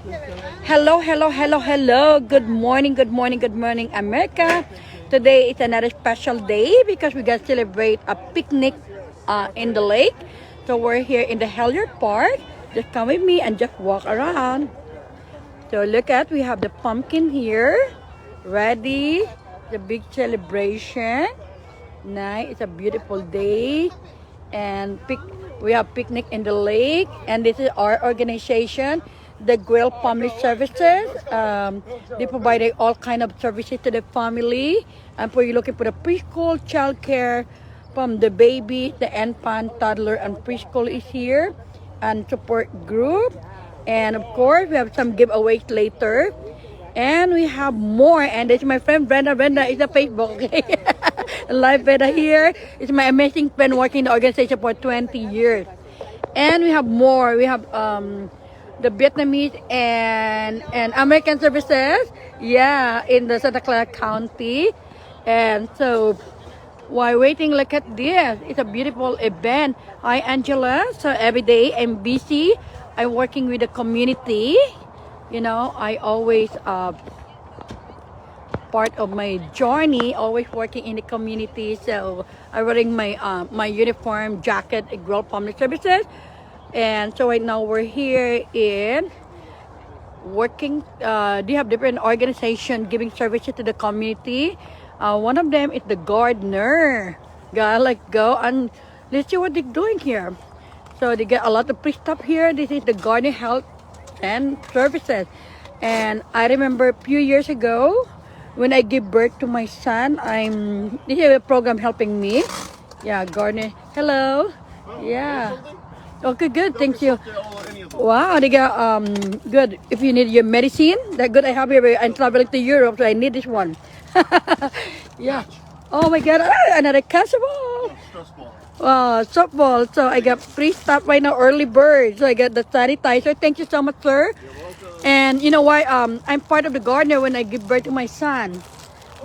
Hello, hello, hello, hello. Good morning, good morning, good morning, America. Today is another special day because we're gonna celebrate a picnic in the lake. So we're here in the Hilliard Park. Just come with me and just walk around. So look at, we have the pumpkin here, ready. The big celebration. Nice. It's a beautiful day, and we have picnic in the lake. And this is our organization, the Guel Family Services. They provide all kind of services to the family. And for you looking for the preschool, childcare, from the baby, the infant, toddler, and preschool is here, and support group. And of course, we have some giveaways later. And we have more. And this is my friend Brenda. Brenda is a Facebook. Okay? Live Brenda here. It's my amazing friend working in the organization for 20 years. And we have more. We have the Vietnamese and American services. Yeah, in the Santa Clara County. And so while waiting, look at this. It's a beautiful event. Hi, Angela. So every day I'm busy. I'm working with the community. You know, I always part of my journey, always working in the community. So I'm wearing my my uniform jacket at Guel Family Services. And so right now we're here in working. They have different organizations giving services to the community. One of them is the gardener. Go and let's see what they're doing here. So they get a lot of free stuff here. This is the garden health and services. And I remember a few years ago when I gave birth to my son, this is a program helping me. Yeah, garden. Hello. Yeah. Okay, good. Thank you. Wow, they got good. If you need your medicine, that good. I have here. I'm traveling to Europe, so I need this one. Yeah. Oh my God! Another casserole. Softball. So I got free stuff right now. Early bird. So I got the sanitizer. Thank you so much, sir. And you know why? I'm part of the gardener when I give birth to my son.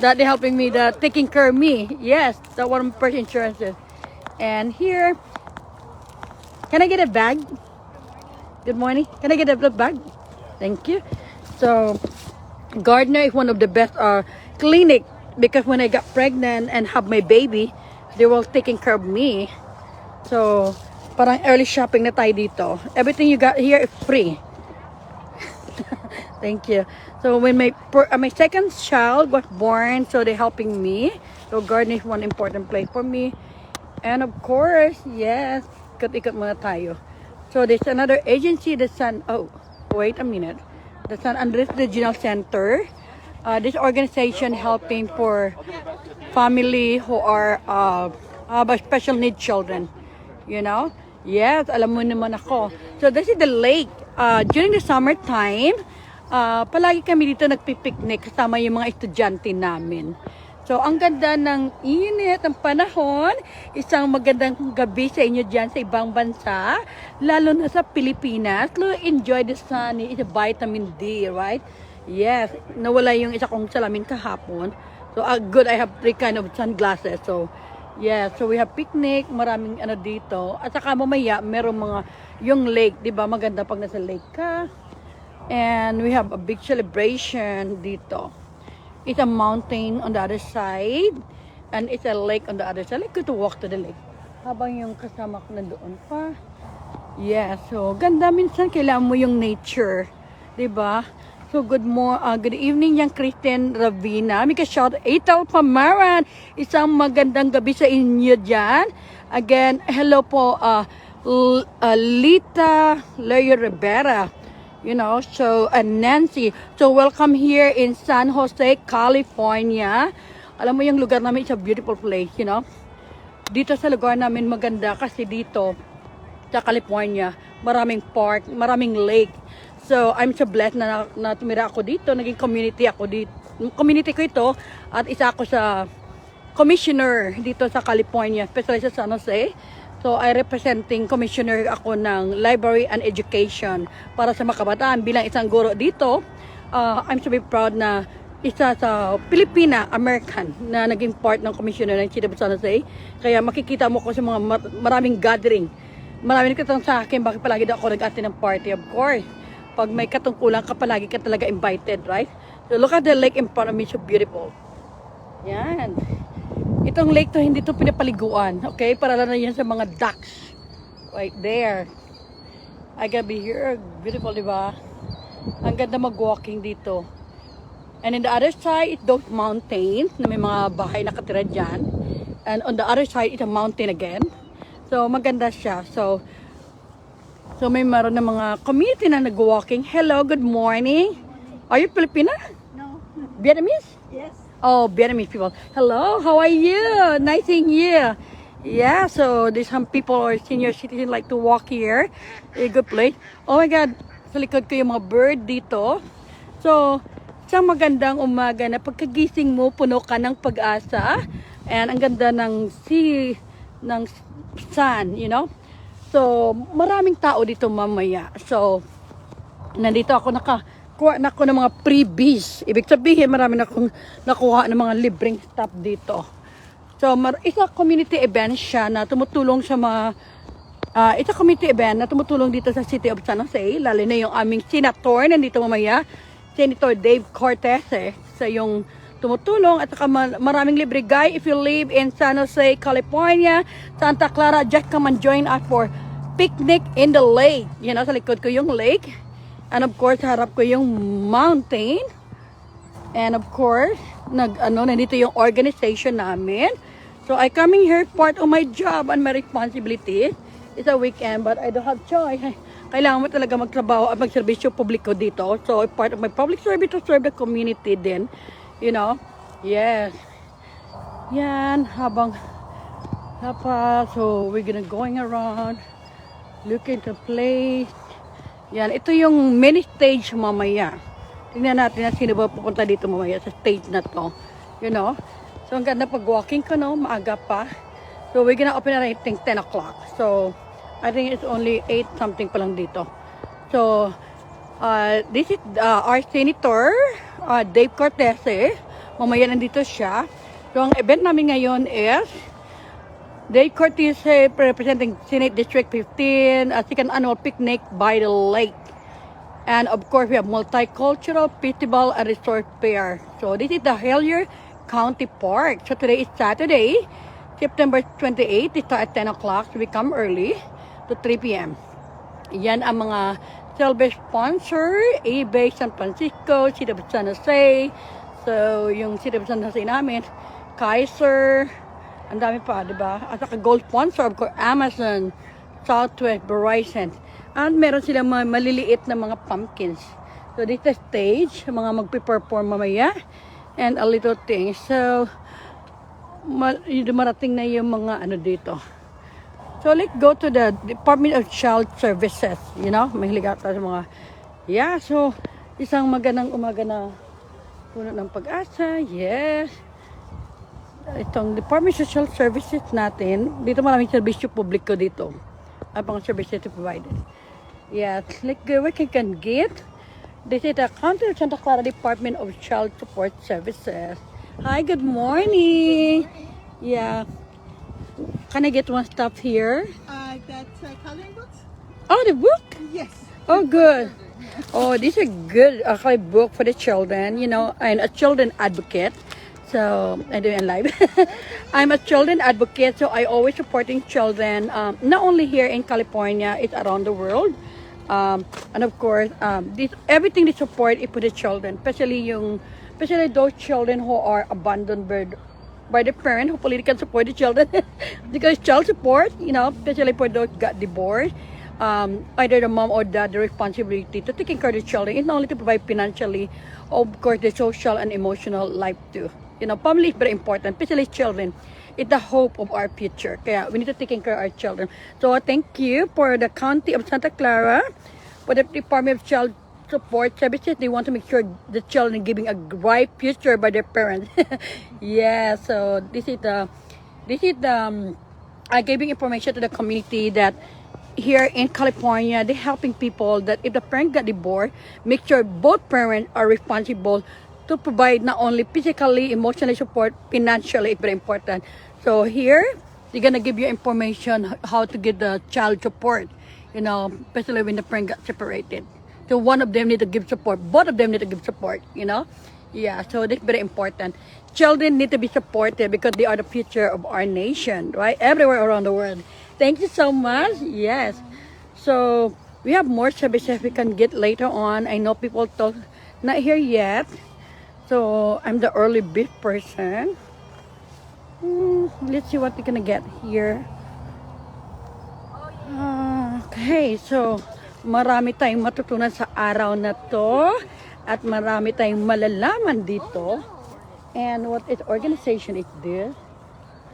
That they're helping me, taking care of me. Yes, that one of my first insurances. And here, can I get a bag? Good morning. Can I get a bag? Thank you. So, gardener is one of the best clinic because when I got pregnant and have my baby, they were taking care of me. So, parang early shopping na tayo dito. Everything you got here is free. Thank you. So when my second child was born, so they're helping me. So garden is one important place for me. And of course, yes, ikot-ikot muna tayo. So there's another agency, the wait a minute. The San Andres Regional Center. This organization helping for family who are have special need children. You know? Yes, alam mo naman ako. So this is the lake. During the summertime, palagi kami dito nagpipiknik kasama yung mga estudyante namin. So, ang ganda ng init, ng panahon. Isang magandang gabi sa inyo dyan sa ibang bansa. Lalo na sa Pilipinas. Enjoy the sun. It's a vitamin D, right? Yes. Nawala yung isa kong salamin kahapon. So, good. I have 3 kind of sunglasses. So, yeah. So, we have picnic. Maraming dito. At saka mamaya, meron mga yung lake. Diba? Maganda pag nasa lake ka. And we have a big celebration dito. It's a mountain on the other side. And it's a lake on the other side. Like, good to walk to the lake. Habang yung kasama ko nandoon pa. Yeah, so ganda minsan. Kailangan mo yung nature. Diba? So good evening yung Kristen Ravina. Mika shout Etal Pamaran. Isang magandang gabi sa inyo dyan. Again, hello po Lita Leo Rivera. You know, so Nancy. So welcome here in San Jose, California. Alam mo yung lugar namin, it's a beautiful place, you know. Dito sa lugar namin maganda kasi dito sa California, maraming park, maraming lake. So I'm so blessed na tumira ako dito, naging community ako dito. Community ko ito at isa ako sa commissioner dito sa California, especially sa San Jose. So, I representing commissioner ako ng library and education para sa mga kabataan. Bilang isang guro dito, I'm so very proud na isa sa Pilipina, American, na naging part ng commissioner ng City of San Jose. Kaya makikita mo ko sa mga maraming gathering. Maraming nagtatanong sa akin, bakit palagi daw ako nag-attend ng party, of course. pag may katungkulan ka, palagi ka talaga invited, right? So look at the lake in front of me, so beautiful. Yan. Itong lake to, hindi to pinapaliguan, okay? Para lang na yan sa mga ducks. Right there. I gotta be here. Beautiful, di ba? Ang ganda mag-walking dito. And in the other side, it's those mountains na may mga bahay nakatira dyan. And on the other side, it's a mountain again. So, maganda siya. So may maroon na mga community na nag-walking. Hello, good morning. Are you Filipina? No. Vietnamese? Yes. Oh, Vietnamese people. Hello, how are you? Nice seeing you. Yeah, so there's some people or senior citizens like to walk here. A good place. Oh my God, sa likod ko yung mga bird dito. So, isang magandang umaga na pagkagising mo, puno ka ng pag-asa. And ang ganda ng ng sun, you know. So, maraming tao dito mamaya. So, nandito ako nakakuha na ako ng mga freebies. Ibig sabihin, marami na akong nakuha ng mga libreng stuff dito. So, isa community event siya na tumutulong sa mga isa community event na tumutulong dito sa City of San Jose. Lalo na yung aming senator nandito mamaya, Senator Dave Cortez, sa yung tumutulong at saka maraming libre. Guy, if you live in San Jose, California, Santa Clara, just come and join us for picnic in the lake. You know, sa likod ko yung lake. And of course, harap ko yung mountain. And of course, nandito yung organization namin. So, I coming here, part of my job and my responsibility. It's a weekend, but I don't have choice. Kailangan mo talaga magtrabaho at magserbisyo publiko dito. So, part of my public service to serve the community din. You know? Yes. Yan. So, we're gonna going around. Look at the place. Yan. Ito yung mini stage mamaya. Tingnan natin na sino ba pupunta dito mamaya sa stage na to. You know? So, ang ganda pag walking ka, no? Maaga pa. So, we're gonna open at I think 10 o'clock. So, I think it's only 8 something pa lang dito. So, this is our senator, Dave Cortez. Mamaya nandito siya. So, ang event namin ngayon is Dave Cortez representing Senate District 15, second annual picnic by the lake. And of course, we have multicultural festival and resort fair. So, this is the Hellier County Park. So, today is Saturday, September 28. It starts at 10 o'clock. So, we come early to 3 p.m. Yan ang mga silver sponsor, eBay San Francisco, City of San Jose. So, yung City of San Jose namin, Kaiser, ang dami pa, di ba? At saka gold sponsor, of course, Amazon, Southwest, Verizon. And meron silang mga maliliit na mga pumpkins. So, this is the stage, mga magpe-perform mamaya. And a little thing. So, marating na yung mga ano dito. So, let's go to the Department of Child Services. You know, mahilig ata sa mga... Yeah, so, isang magandang umaga na puno ng pag-asa. Yes. Itong Department of Social Services natin, dito maraming serbisyo publiko dito. Ang mga services provided. Yes, let's go where we can get. This is the County of Santa Clara Department of Child Support Services. Hi, good morning. Yeah. Can I get one stuff here? That's coloring books? Oh, the book? Yes. Oh, good. Oh, this is a good book for the children, you know, and a children advocate. So, I do it in live. I'm a children advocate, so I always supporting children, not only here in California, it's around the world. And of course, everything they support is for the children, especially those children who are abandoned by the parent. Hopefully they can support the children because child support, you know, especially for those got divorced, either the mom or dad, the responsibility to taking care of the children is not only to provide financially, of course, the social and emotional life too. You know, family is very important, especially children. It's the hope of our future. Kaya we need to take care of our children. So thank you for the County of Santa Clara, for the Department of Child Support Services. They want to make sure the children giving a bright future by their parents. Yeah, so this is giving information to the community that here in California, they're helping people that if the parent got divorced, make sure both parents are responsible to provide not only physically, emotionally support, financially, it's very important. So here, they're gonna give you information how to get the child support, you know, especially when the parent got separated. So one of them need to give support. Both of them need to give support, you know? Yeah, so that's very important. Children need to be supported because they are the future of our nation, right? Everywhere around the world. Thank you so much. Yes. So we have more services we can get later on. I know people talk, not here yet. So I'm the early beef person. Let's see what we're gonna get here. Okay, so marami tayong matutunan sa araw na to at marami tayong malalaman dito. And what is organization is this?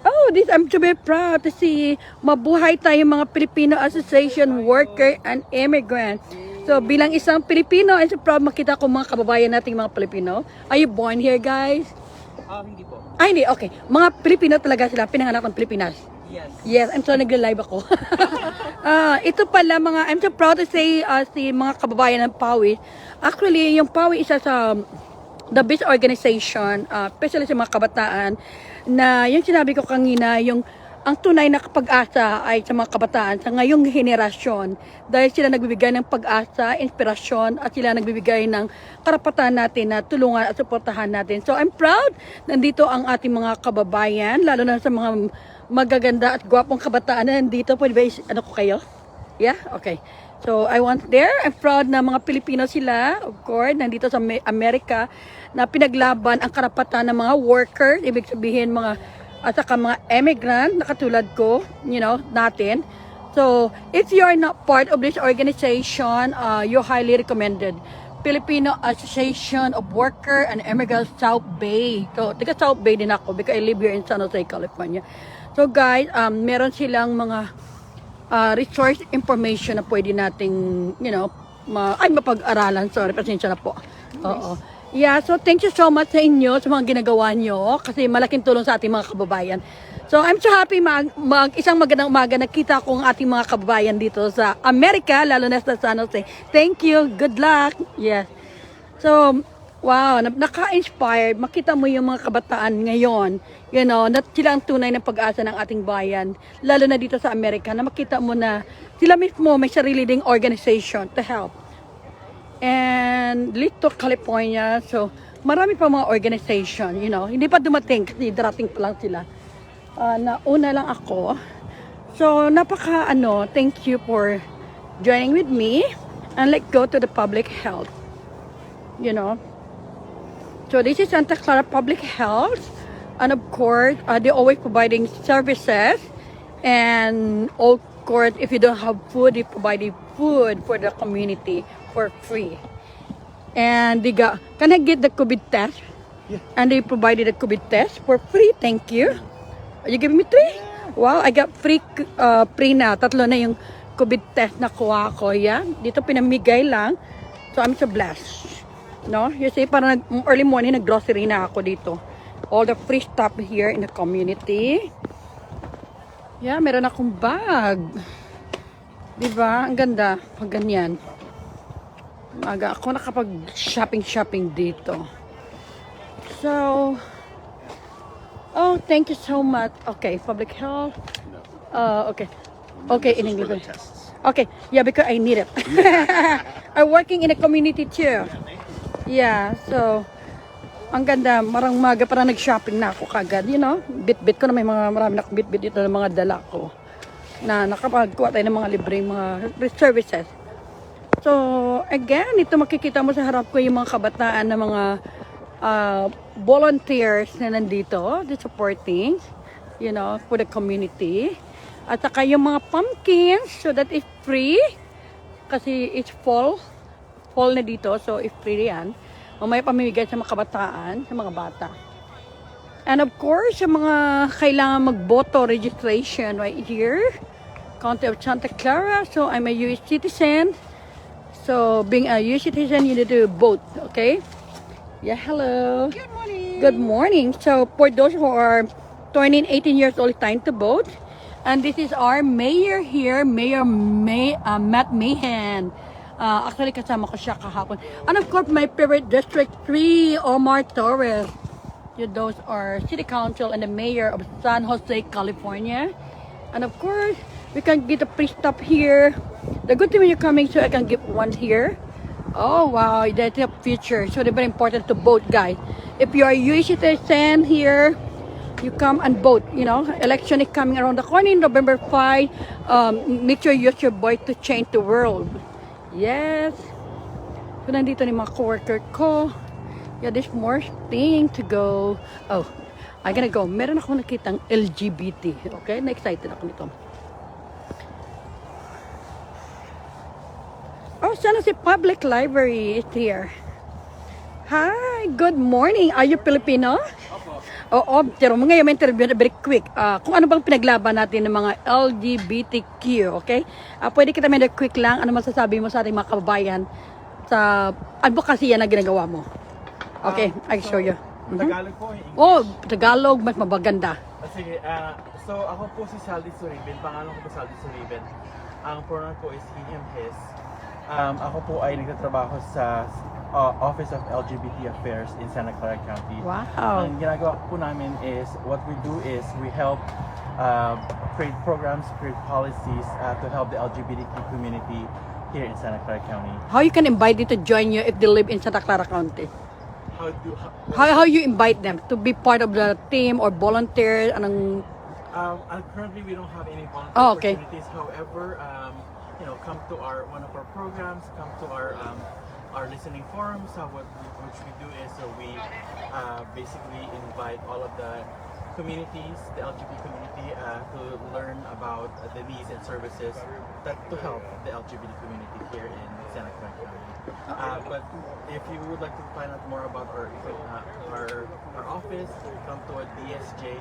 Oh, this I'm to be proud to see mabuhay tayong mga Filipino Association Worker and Immigrant. So bilang isang Pilipino, I'm so proud makita ko mga kababayan nating mga Pilipino. Are you born here, guys? Hindi po. Ay, hindi. Okay. Mga Pilipino talaga sila. Pinanganak ng Pilipinas. Yes. Yes, I'm so nagla-live ako. Ito pala mga, I'm so proud to say si mga kababayan ng PAWI. Actually, yung PAWI isa sa the best organization, especially sa mga kabataan, na yung sinabi ko kanina, yung ang tunay na pag-asa ay sa mga kabataan sa ngayong henerasyon dahil sila nagbibigay ng pag-asa, inspirasyon at sila nagbibigay ng karapatan natin na tulungan at suportahan natin. So I'm proud nandito ang ating mga kababayan, lalo na sa mga magaganda at gwapong kabataan na nandito. Pwede ba ano ko kayo? Yeah? Okay. So I want there. I'm proud na mga Pilipino sila, of course, nandito sa Amerika na pinaglaban ang karapatan ng mga workers, ibig sabihin mga at saka mga immigrant na katulad ko, you know, natin. So, if you are not part of this organization, you're highly recommended. Filipino Association of Worker and Immigrants South Bay. So, taga South Bay din ako because I live here in San Jose, California. So, guys, meron silang mga resource information na pwede nating, you know, mapag-aralan. Sorry, pasensya na po. Oo. Yeah, so thank you so much sa inyo, sa mga ginagawa nyo, kasi malaking tulong sa ating mga kababayan. So I'm so happy isang magandang umaga nakita ko ang ating mga kababayan dito sa Amerika, lalo na sa San Jose. Thank you, good luck. Yes. So, wow, naka-inspired. Makita mo yung mga kabataan ngayon, you know, na sila ang tunay na pag-asa ng ating bayan, lalo na dito sa Amerika, na makita mo na sila mismo may sarili ding organization to help. And Lito, California, so marami pa mga organization, you know, hindi pa dumating kasi darating pa lang sila. Nauna lang ako. So thank you for joining with me and let's go to the public health, you know. So this is Santa Clara Public Health, and of course, they're always providing services, and of course, if you don't have food, they provide food for the community for free. And can I get the COVID test? Yeah. And they provided a COVID test for free. Thank you. Are you giving me 3? Wow, I got free na. 3 na yung COVID test na kuha ko. Yeah. Dito pinamigay lang. So I'm so blessed. No? You see, parang early morning nag-grocery na ako dito. All the free stuff here in the community. Yeah, meron akong bag. Diba? Ang ganda. Pag ganyan. Maga ako nakapag-shopping dito. So, oh, thank you so much. Okay, public health. Okay. Okay, in English. Okay, yeah, because I need it. I'm working in a community too. Yeah, so, ang ganda. Marang maga para nag-shopping na ako kagad. You know, bit-bit ko na marami na akong bit-bit dito ng mga dala ko. Na nakapagkuha tayo ng mga libreng mga services. So, again, ito makikita mo sa harap ko yung mga kabataan na mga volunteers na nandito, they're supporting, you know, for the community. At saka yung mga pumpkins, so that is free. Kasi it's fall na dito, so it's free yan. Mamaya pamimigay sa mga kabataan, sa mga bata. And of course, yung mga kailangan magboto registration right here. County of Santa Clara, so I'm a US citizen. So, being a US citizen, you need to vote, okay? Yeah, hello. Good morning. Good morning. So, for those who are turning 18 years old, it's time to vote. And this is our mayor here, Mayor Matt Mahan. Actually, kasama ko siya kahapon. And of course, my favorite District 3, Omar Torres. Those are City Council and the Mayor of San Jose, California. And of course, we can get a free stop here. The good thing when you're coming, so I can give one here. Oh wow, that's a feature. So very important to vote, guys. If you are US citizen here, you come and vote. You know, election is coming around the corner, November 5. Make sure you use your voice to change the world. Yes. So nandito ni mga coworker ko. Yeah, there's more thing to go. Oh, I'm gonna go. Meron ako nakitang LGBT. Okay, na-excited ako nito. Oh, sana si Public Library is here. Hi, good morning. Are you Filipino? Oo, pero mga yung interview na very quick. Kung ano bang pinaglaban natin ng mga LGBTQ, okay? Pwede kita may quick lang. Ano masasabi mo sa ating mga kababayan sa advocacy na ginagawa mo? Okay, I show you. Tagalog po. Oh, Tagalog, mas mabaganda. Sige, so ako po si Saldi Suriben. Pangalan ko po Saldi Suriben. Ang pronoun ko is he, him, his. Ako po ay nagtatrabaho sa Office of LGBT Affairs in Santa Clara County. Wow. Ang ginagawa po namin is, what we do is we help create programs, create policies to help the LGBTQ community here in Santa Clara County. How you can invite them to join you if they live in Santa Clara County? How you invite them to be part of the team or volunteer? Anong... Currently, we don't have any volunteer opportunities. However, you know, come to one of our programs, come to our listening forums. Which we do is we basically invite all of the communities, the LGBT community, to learn about the needs and services to help the LGBT community here in Santa Clara County. But if you would like to find out more about our office, come to dsj.sec.gov.org.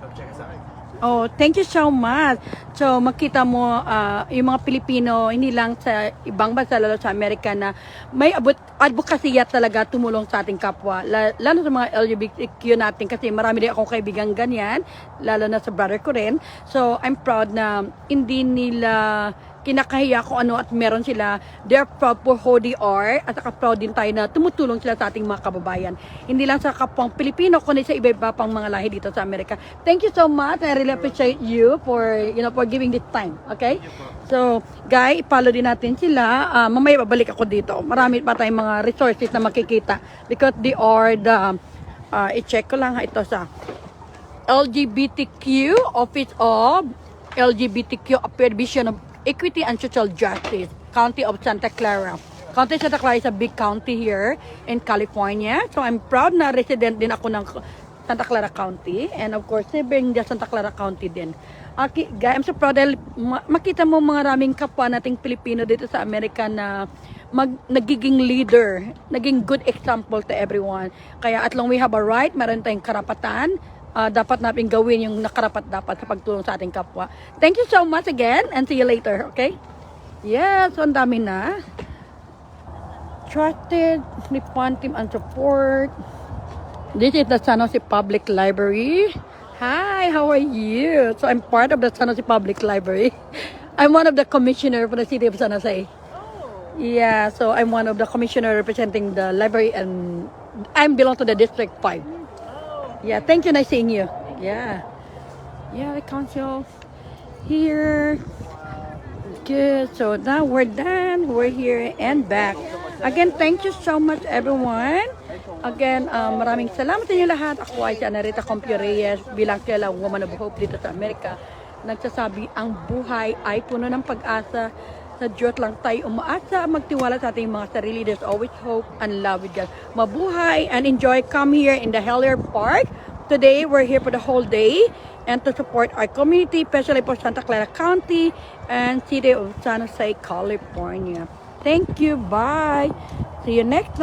Come check us out. Oh, thank you so much. So, makita mo yung mga Pilipino, hindi lang sa ibang bansa, lalo sa Amerika na may advokasya talaga tumulong sa ating kapwa. Lalo sa mga LGBTQ natin kasi marami din akong kaibigan ganyan, lalo na sa brother ko rin. So, I'm proud na hindi nila kinakahiya kung ano at meron sila. They're proud for who they are at saka proud din tayo na tumutulong sila sa ating mga kababayan. Hindi lang sa kapwang Pilipino kundi sa iba-iba pang mga lahi dito sa Amerika. Thank you so much. I really appreciate you for giving this time. Okay? So, guys, follow din natin sila. Mamaya babalik ako dito. Marami pa tayong mga resources na makikita because they are the i-check ko lang ito sa LGBTQ Office of LGBTQ Division of Equity and Social Justice, County of Santa Clara. County of Santa Clara is a big county here in California. So I'm proud na resident din ako ng Santa Clara County. And of course, being the Santa Clara County din. Okay, guys, I'm so proud dahil makita mo mga raming kapwa nating Pilipino dito sa Amerika na nagiging leader, naging good example to everyone. Kaya at long we have a right, meron tayong karapatan, dapat natin gawin yung nakarapat dapat sa pagtulong sa ating kapwa. Thank you so much again and see you later, okay? Yes, so ang dami na. Trusted, Nippon Team and Support. This is the San Jose Public Library. Hi, how are you? So I'm part of the San Jose Public Library. I'm one of the commissioner for the city of San Jose. Yeah, so I'm one of the commissioner representing the library and I belong to the District 5. Yeah, thank you. Nice seeing you. Yeah. Yeah, the council here. Good. So now we're done. We're here and back. Again, thank you so much, everyone. Again, maraming salamat sa inyo lahat. Ako ay si Anarita Compio Reyes bilang kilala Woman of Hope dito sa Amerika. Nagsasabi, ang buhay ay puno ng pag-asa. Sa Diyos lang tayo umaasa, magtiwala sa ating mga sarili. There's always hope and love with God. Mabuhay and enjoy. Come here in the Hellier Park. Today, we're here for the whole day and to support our community, especially for Santa Clara County and City of San Jose, California. Thank you. Bye. See you next time.